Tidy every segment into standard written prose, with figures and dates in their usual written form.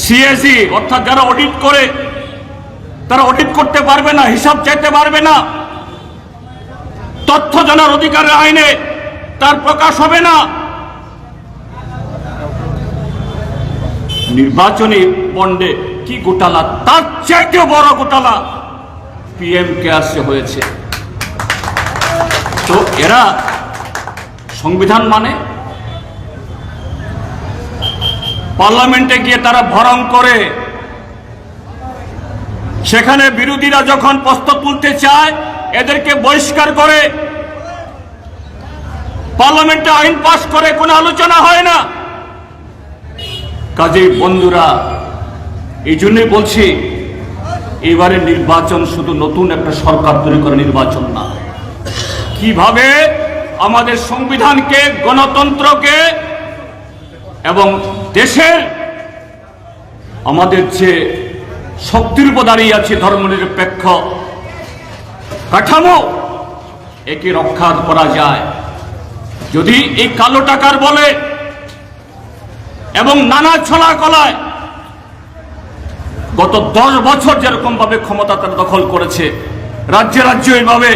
CSE অর্থাৎ যারা audit করে তারা অডিট করতে পারবে না, হিসাব চাইতে পারবে না। তথ্য জানার অধিকারের আইনে তার প্রকাশ হবে না। নির্বাচনী বন্ডে কি ঘোটালা, তার চাইতেও বড় ঘোটালা পিএম কেয়ারসে হয়েছে। তো এরা সংবিধান মানে, পার্লামেন্টে গিয়ে তারা ভরং করে, সেখানে বিরোধীরা যখন প্রশ্ন তুলতে চায় এদেরকে বহিষ্কার করে, পার্লামেন্টে আইন পাস করে, কোনো আলোচনা হয় না। কাজেই বন্ধুরা, এই জন্যই বলছি এবারে নির্বাচন শুধু নতুন একটা সরকার তৈরি করে নির্বাচন না, কিভাবে আমাদের সংবিধানকে, গণতন্ত্রকে এবং দেশের আমাদের যে শক্তির উপর দাঁড়িয়ে আছে ধর্মনিরপেক্ষ কাঠামো, একে রক্ষা করা যায়। যদি এই কালো টাকার বলে এবং নানা ছলা কলায় গত 10 বছর যেরকম ভাবে ক্ষমতা তারা দখল করেছে, রাজ্যে রাজ্যে এইভাবে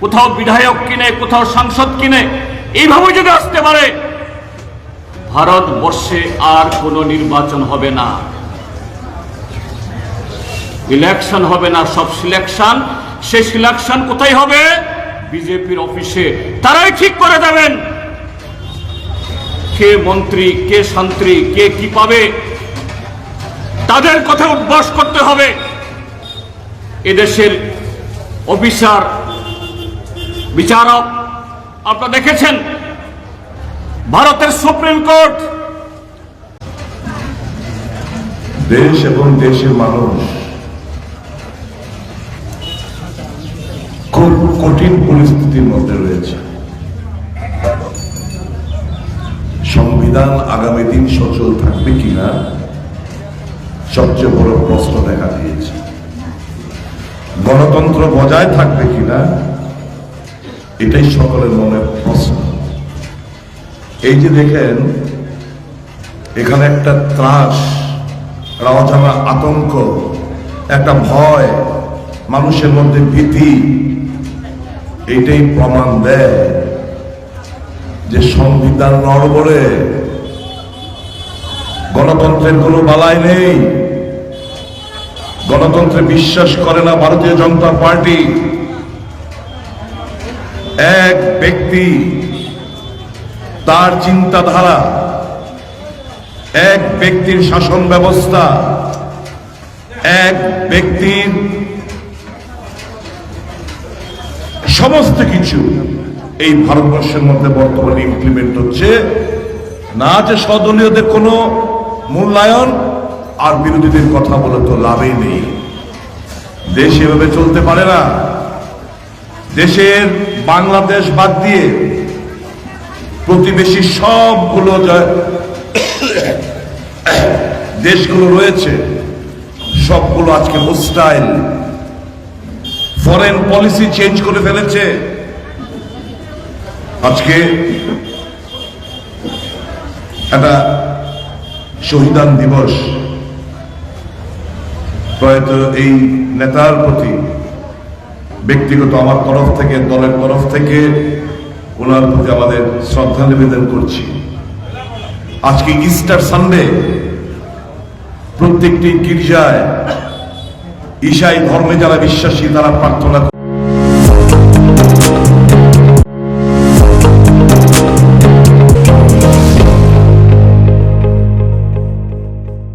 কোথাও বিধায়ক কিনে, কোথাও সাংসদ কিনে, এইভাবে যদি আসতে পারে, ভারতবর্ষে আর কোনো নির্বাচন হবে না, ইলেকশন হবে না, সব সিলেকশন। সেই সিলেকশন কোথায় হবে? বিজেপির অফিসে। তারাই ঠিক করে দেবেন কে মন্ত্রী, কে শান্ত্রী, কে কি পাবে। তাদের কথা উদ্বাস করতে হবে। এদেশের অফিসার, বিচারক আপনারা দেখেছেন, ভারতের সুপ্রিম কোর্ট। দেশ এবং দেশের মানুষ খুব কঠিন পরিস্থিতির মধ্যে রয়েছে। সংবিধান আগামী দিন সচল থাকবে কিনা সবচেয়ে বড় প্রশ্ন দেখা দিয়েছে। গণতন্ত্র বজায় থাকবে কিনা এটাই সকলের মনের প্রশ্ন। এই যে দেখেন, এখানে একটা ত্রাস, অজানা আতঙ্ক, একটা ভয়, মানুষের মধ্যে ভীতি, এটাই প্রমাণ দেয় যে সংবিধান নড়বড়ে, গণতন্ত্রের কোনো বালাই নেই। গণতন্ত্রে বিশ্বাস করে না ভারতীয় জনতা পার্টি। এক ব্যক্তি, তার চিন্তাধারা, এক ব্যক্তির শাসন ব্যবস্থা, এক ব্যক্তির সমস্ত কিছু এই ভারতবর্ষের মধ্যে বর্তমানে ইমপ্লিমেন্ট হচ্ছে না। যে সদলীয়দের কোনো মূল্যায়ন আর বিরোধীদের কথা বলে তো লাভই নেই। দেশ এভাবে চলতে পারে না। দেশের বাংলাদেশ বাদ দিয়ে প্রতিবেশী সবগুলো দেশগুলো রয়েছে, সবগুলো আজকে হোস্টাইল, ফরেন পলিসি চেঞ্জ করে ফেলেছে। আজকে একটা শহীদান দিবস, প্রয়াত এই নেতার প্রতি ব্যক্তিগত আমার তরফ থেকে, দলের তরফ থেকে ওনার প্রতি আমাদের শ্রদ্ধা নিবেদন করছি। আজকে ইস্টার সানডে, প্রত্যেকটি গির্জায় ঈশাই ধর্মে যারা বিশ্বাসী তারা প্রার্থনা